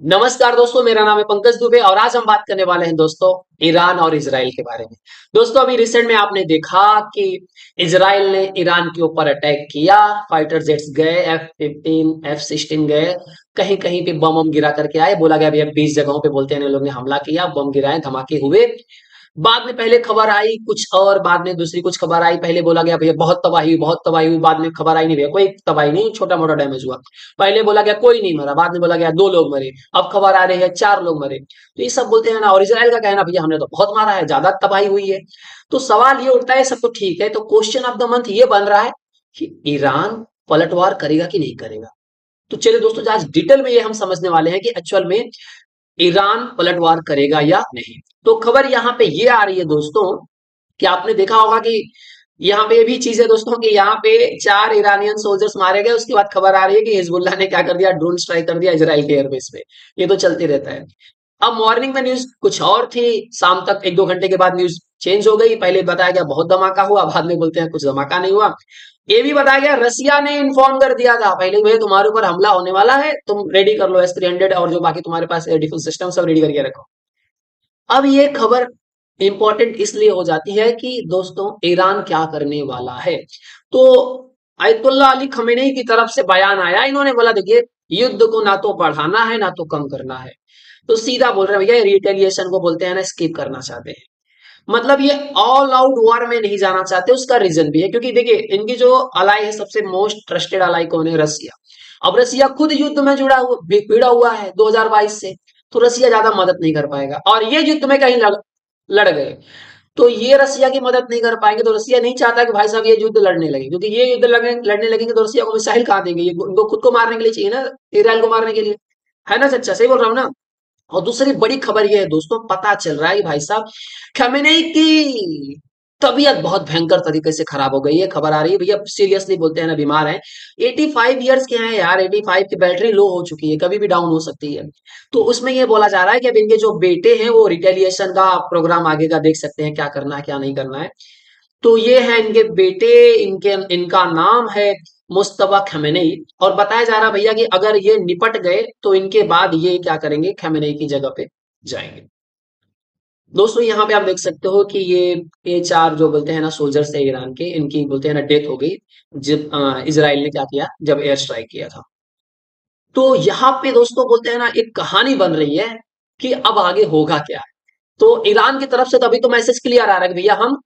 नमस्कार दोस्तों, मेरा नाम है पंकज दुबे और आज हम बात करने वाले हैं दोस्तों ईरान और इजराइल के बारे में। दोस्तों अभी रिसेंट में आपने देखा कि इजराइल ने ईरान के ऊपर अटैक किया। फाइटर जेट्स गए, F-15 F-16 गए, कहीं कहीं पे बम बम गिरा करके आए। बोला गया भैया 20 जगहों पे बोलते हैं इन लोग ने हमला किया, बम गिराए, धमाके हुए। बाद में पहले खबर आई कुछ और, बाद में दूसरी कुछ खबर आई। पहले बोला गया भैया बहुत तबाही हुई, बहुत तबाही हुई। बाद में खबर आई नहीं भैया कोई तबाही नहीं, छोटा मोटा डैमेज हुआ। पहले बोला गया कोई नहीं मरा, बाद में बोला गया 2 लोग मरे। अब खबर आ रही है 4 लोग मरे। तो ये सब बोलते हैं ना, और इसराइल का कहना भैया हमने तो बहुत मारा है, ज्यादा तबाही हुई है। तो सवाल ये उठता है, सब तो ठीक है, तो क्वेश्चन ऑफ द मंथ ये बन रहा है कि ईरान पलटवार करेगा कि नहीं करेगा। तो चलिए दोस्तों, आज डिटेल में ये हम समझने वाले हैं कि एक्चुअल में ईरान पलटवार करेगा या नहीं। तो खबर यहाँ पे ये आ रही है दोस्तों कि आपने देखा होगा कि यहाँ पे ये भी चीज है दोस्तों कि यहाँ पे 4 ईरानियन सोल्जर्स मारे गए। उसके बाद खबर आ रही है कि हिजबुल्लाह ने क्या कर दिया, ड्रोन स्ट्राइक कर दिया इजराइल के एयरबेस पे। ये तो चलते रहता है। अब मॉर्निंग में न्यूज कुछ और थी, शाम तक 1-2 घंटे के बाद न्यूज चेंज हो गई। पहले बताया गया बहुत धमाका हुआ, बाद में बोलते हैं कुछ धमाका नहीं हुआ। ये भी बताया गया रसिया ने इन्फॉर्म कर दिया था पहले, भैया तुम्हारे ऊपर हमला होने वाला है, तुम रेडी कर लो S-300 और जो बाकी तुम्हारे पास एयर डिफेंस सिस्टम सब रेडी करके रखो। अब ये खबर इंपॉर्टेंट इसलिए हो जाती है कि दोस्तों ईरान क्या करने वाला है। तो आयतुल्ला अली खमेनेई की तरफ से बयान आया, इन्होंने बोला देखिए युद्ध को ना तो बढ़ाना है ना तो कम करना है। तो सीधा बोल रहे हैं भैया, रिटेलिएशन को बोलते हैं ना, स्किप करना चाहते हैं। मतलब ये ऑल आउट वॉर में नहीं जाना चाहते। उसका रीजन भी है क्योंकि देखिए इनकी जो अलाई है, सबसे मोस्ट ट्रस्टेड अलाई कौन है? रसिया। अब रसिया खुद युद्ध में जुड़ा हुआ भिड़ा हुआ है 2022 से। तो रसिया ज्यादा मदद नहीं कर पाएगा, और ये युद्ध में कहीं लड़ गए तो ये रसिया की मदद नहीं कर पाएंगे। तो रसिया नहीं चाहता कि भाई साहब ये युद्ध लड़ने लगे, क्योंकि ये युद्ध लड़ने लगेंगे तो रसिया को मिसाइल कहाँ देंगे? ये उनको खुद को मारने के लिए चाहिए ना, इसराइल को मारने के लिए। है ना सच्चा? सही बोल रहा हूँ ना? और दूसरी बड़ी खबर ये है दोस्तों, पता चल रहा है कि भाई साहब खमेनेई की तबीयत बहुत भयंकर तरीके से खराब हो गई है। खबर आ रही है भैया, सीरियसली बोलते हैं ना, बीमार हैं। 85 ईयर्स के हैं यार, 85 की बैटरी लो हो चुकी है, कभी भी डाउन हो सकती है। तो उसमें ये बोला जा रहा है कि अब इनके जो बेटे हैं वो रिटेलिएशन का प्रोग्राम आगे का देख सकते हैं, क्या करना है क्या नहीं करना है। तो ये है इनके बेटे, इनके इनका नाम है मुस्तफा खमेनेई। और बताया जा रहा भैया कि अगर ये निपट गए तो इनके बाद ये क्या करेंगे, खमेनेई की जगह पे जाएंगे। दोस्तों यहाँ पे आप देख सकते हो कि ये 4 जो बोलते हैं ना सोल्जर्स थे ईरान के, इनकी बोलते हैं ना डेथ हो गई जब इसराइल ने क्या किया, जब एयर स्ट्राइक किया था। तो यहाँ पे दोस्तों बोलते हैं ना एक कहानी बन रही है कि अब आगे होगा क्या। तो ईरान की तरफ से तो अभी तो मैसेज क्लियर आ रहा है कि भैया हम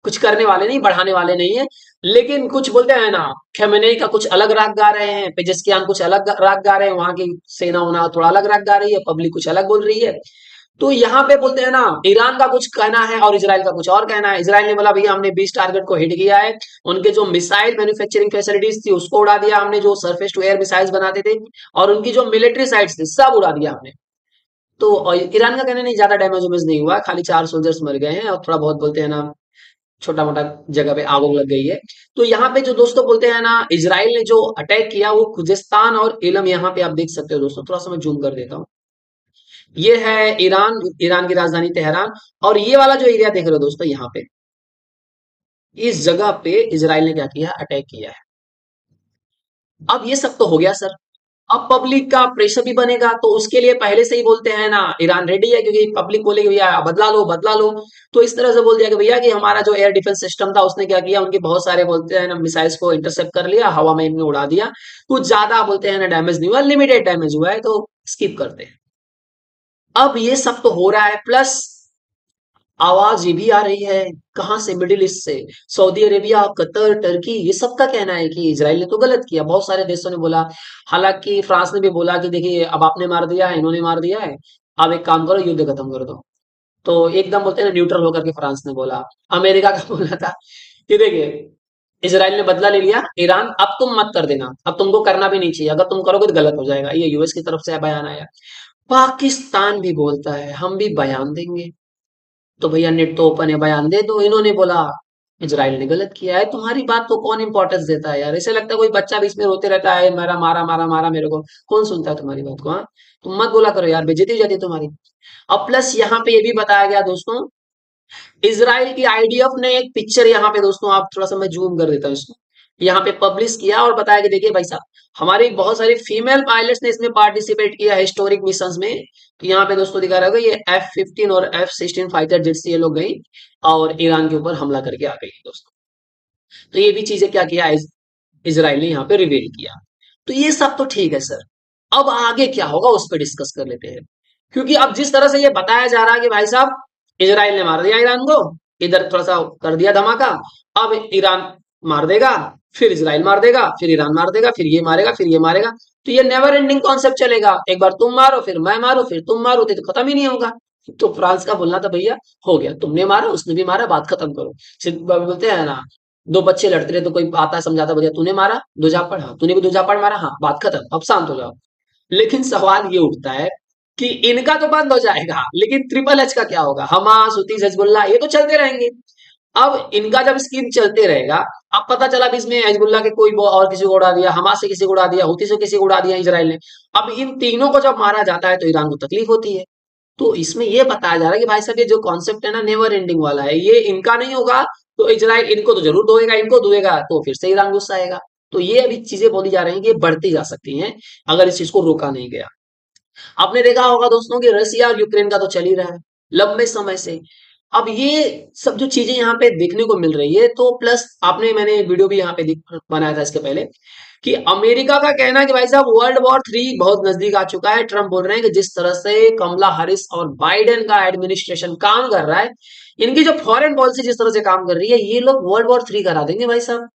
कुछ करने वाले नहीं, बढ़ाने वाले नहीं है। लेकिन कुछ बोलते हैं ना, खेमेनेई का कुछ अलग राग गा रहे हैं, पेजेस्कियान कुछ अलग राग गा रहे हैं, वहां की सेना उना थोड़ा अलग राग गा रही है, पब्लिक कुछ अलग बोल रही है। तो यहाँ पे बोलते हैं ना, ईरान का कुछ कहना है और इसराइल का कुछ और कहना है। इसराइल ने बोला भैया हमने 20 टारगेट को हिट किया है, उनके जो मिसाइल मैन्युफैक्चरिंग फैसिलिटीज थी उसको उड़ा दिया हमने, जो सरफेस टू एयर मिसाइल्स बनाते थे, और उनकी जो मिलिट्री साइट्स थी सब उड़ा दिया हमने। तो और ईरान का कहना नहीं, ज्यादा डैमेज उमेज नहीं हुआ, खाली 4 सोल्जर्स मर गए हैं और थोड़ा बहुत बोलते हैं ना छोटा मोटा जगह पे आग लग गई है। तो यहाँ पे जो दोस्तों बोलते हैं ना, इजराइल ने जो अटैक किया वो खुजिस्तान और इलम, यहाँ पे आप देख सकते हो दोस्तों, थोड़ा सा मैं जूम कर देता हूँ। ये है ईरान, ईरान की राजधानी तेहरान। और ये वाला जो एरिया देख रहे हो दोस्तों यहाँ पे, इस जगह पे इजराइल ने क्या किया, अटैक किया है। अब ये सब तो हो गया सर, अब पब्लिक का प्रेशर भी बनेगा। तो उसके लिए पहले से ही बोलते हैं ना, ईरान रेडी है, क्योंकि पब्लिक बोलेगी भैया बदला लो बदला लो। तो इस तरह से बोल दिया कि भैया कि हमारा जो एयर डिफेंस सिस्टम था उसने क्या किया, उनके बहुत सारे बोलते हैं ना मिसाइल्स को इंटरसेप्ट कर लिया, हवा में इनने उड़ा दिया। कुछ ज्यादा बोलते हैं ना डैमेज नहीं हुआ, लिमिटेड डैमेज हुआ है, तो स्किप करते हैं। अब ये सब तो हो रहा है, प्लस आवाज ये भी आ रही है, कहां से? मिडिल ईस्ट से। सऊदी अरेबिया, कतर, टर्की, ये सब का कहना है कि इजराइल ने तो गलत किया। बहुत सारे देशों ने बोला, हालांकि फ्रांस ने भी बोला कि देखिए अब आपने मार दिया है, इन्होंने मार दिया है, अब एक काम करो युद्ध खत्म कर दो। तो एकदम बोलते हैं ना न्यूट्रल होकर के फ्रांस ने बोला। अमेरिका का बोलना था कि देखिए इसराइल ने बदला ले लिया, ईरान अब तुम मत कर देना, अब तुमको करना भी नहीं चाहिए, अगर तुम करोगे तो गलत हो जाएगा। ये यूएस की तरफ से बयान आया। पाकिस्तान भी बोलता है हम भी बयान देंगे। तो भैया नेट तो ओपन है, बयान दे दो। इन्होंने बोला इजराइल ने गलत किया है। तुम्हारी बात को कौन इंपॉर्टेंस देता है यार? ऐसे लगता है कोई बच्चा बीच में रोते रहता है, मेरा मारा मारा मारा मेरे को। कौन सुनता है तुम्हारी बात को? हाँ, तुम मत बोला करो यार, बेइज्जती हो जाती है तुम्हारी। अब प्लस यहाँ पे ये भी बताया गया दोस्तों, इजराइल की आईडीएफ ने एक पिक्चर, यहाँ पे दोस्तों आप थोड़ा सा मैं जूम कर देता हूँ इसको। यहाँ पे पब्लिश किया और बताया कि देखिए भाई साहब, हमारी बहुत सारी फीमेल पायलट्स ने इसमें पार्टिसिपेट किया हिस्टोरिक मिशंस में। तो यहाँ पे दोस्तों दिखा रहा होगा ये F-15 और F-16 फाइटर जेट से ये लोग गई और ईरान के ऊपर हमला करके आ गई दोस्तों। तो ये भी चीजें क्या किया इजराइल ने यहाँ पे रिवील किया। तो ये सब तो ठीक है सर, अब आगे क्या होगा उस पर डिस्कस कर लेते हैं। क्योंकि अब जिस तरह से ये बताया जा रहा है कि भाई साहब इजराइल ने मार दिया ईरान को, इधर थोड़ा सा कर दिया धमाका, अब ईरान मार देगा, फिर इजराइल मार देगा, फिर ईरान मार देगा, फिर ये मारेगा, फिर ये मारेगा। तो ये नेवर एंडिंग कॉन्सेप्ट चलेगा, एक बार तुम मारो फिर मैं मारू फिर तुम मारो, तो खत्म ही नहीं होगा। तो फ्रांस का बोलना था भैया हो गया, तुमने मारा उसने भी मारा, बात खत्म करो। सिर्फ बोलते हैं ना, दो बच्चे लड़ते रहे तो कोई आता है समझाता, भैया तूने मारा दो झापड़, हाँ तूने भी दो झापड़ मारा, हाँ बात खत्म, अब शांत हो जाओ। लेकिन सवाल ये उठता है कि इनका तो बंद हो जाएगा, लेकिन ट्रिपल एच का क्या होगा? हमास, हुतीस, हिजबुल्लाह ये तो चलते रहेंगे। अब इनका जब स्कीम चलते रहेगा, अब पता चला भी इसमें हिजबुल्लाह के कोई और किसी को उड़ा दिया, हमास से किसी को उड़ा दिया, हुती से किसी को उड़ा दिया इजराइल ने। अब इन तीनों को जब मारा जाता है तो ईरान को तकलीफ होती है। तो इसमें ये बताया जा रहा है कि भाई साहब ये जो कॉन्सेप्ट है ना नेवर एंडिंग वाला है, ये इनका नहीं होगा तो इजराइल इनको तो जरूर धोएगा, इनको धोएगा तो फिर से ईरान गुस्सा आएगा। तो ये अभी चीजें बोली जा रही हैं कि ये बढ़ती जा सकती हैं अगर इस चीज को रोका नहीं गया। आपने देखा होगा दोस्तों कि रसिया और यूक्रेन का तो चल ही रहा है लंबे समय से। अब ये सब जो चीजें यहाँ पे देखने को मिल रही है, तो प्लस आपने मैंने वीडियो भी यहाँ पे बनाया था इसके पहले कि अमेरिका का कहना है कि भाई साहब वर्ल्ड वॉर 3 बहुत नजदीक आ चुका है। ट्रम्प बोल रहे हैं कि जिस तरह से कमला हैरिस और बाइडेन का एडमिनिस्ट्रेशन काम कर रहा है, इनकी जो फॉरेन पॉलिसी जिस तरह से काम कर रही है, ये लोग वर्ल्ड वॉर 3 करा देंगे भाई साहब।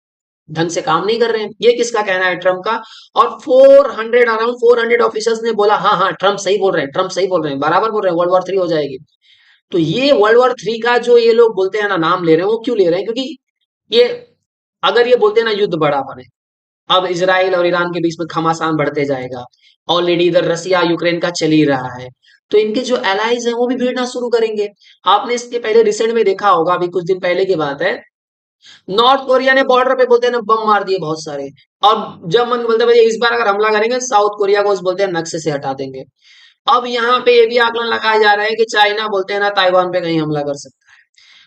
ढंग से काम नहीं कर रहे हैं, ये किसका कहना है? ट्रम्प का। और 400 अराउंड 400 ऑफिसर्स ने बोला हाँ हाँ ट्रम्प सही बोल रहे हैं, ट्रम्प सही बोल रहे हैं, बराबर बोल रहे हैं, वर्ल्ड वॉर 3 हो जाएगी। तो ये वर्ल्ड वॉर 3 का जो ये लोग बोलते हैं ना नाम ले रहे हैं, वो क्यों ले रहे हैं? क्योंकि ये अगर ये बोलते हैं ना युद्ध बड़ा बने, अब इसराइल और ईरान के बीच में घमासान बढ़ते जाएगा। ऑलरेडी इधर रसिया यूक्रेन का चल ही रहा है, तो इनके जो एलाइज हैं वो भी भिड़ना शुरू करेंगे। आपने इसके पहले रिसेंट में देखा होगा, अभी कुछ दिन पहले की बात है, नॉर्थ कोरिया ने बॉर्डर पे बोलते हैं ना बम मार दिए बहुत सारे। और जब मन बोलते हैं भाई इस बार अगर हमला करेंगे साउथ कोरिया को बोलते हैं नक्शे से हटा देंगे। अब यहाँ पे ये भी आकलन लगाया जा रहा है कि चाइना बोलते हैं ना ताइवान पे कहीं हमला कर सकता है।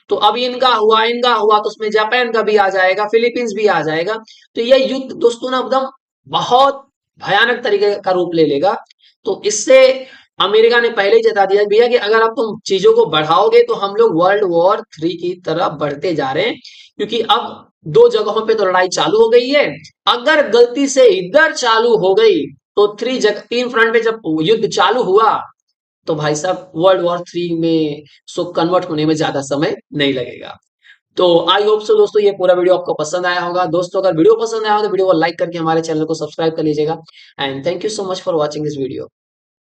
तो अब इनका हुआ तो उसमें जापान का भी आ जाएगा, फिलीपींस भी आ जाएगा। तो ये युद्ध दोस्तों ना एकदम बहुत भयानक तरीके का रूप ले लेगा। तो इससे अमेरिका ने पहले ही जता दिया भैया कि अगर आप तुम चीजों को बढ़ाओगे तो हम लोग वर्ल्ड वॉर 3 की तरफ बढ़ते जा रहे हैं। क्योंकि अब दो जगहों पे तो लड़ाई चालू हो गई है, अगर गलती से इधर चालू हो गई तो 3 फ्रंट पे जब युद्ध चालू हुआ तो भाई साहब वर्ल्ड वॉर 3 में सो कन्वर्ट होने में ज्यादा समय नहीं लगेगा। तो आई होप सो दोस्तों ये पूरा वीडियो आपको पसंद आया होगा। दोस्तों अगर वीडियो पसंद आया हो तो वीडियो को लाइक करके हमारे चैनल को सब्सक्राइब कर लीजिएगा। And thank you so much for watching this video.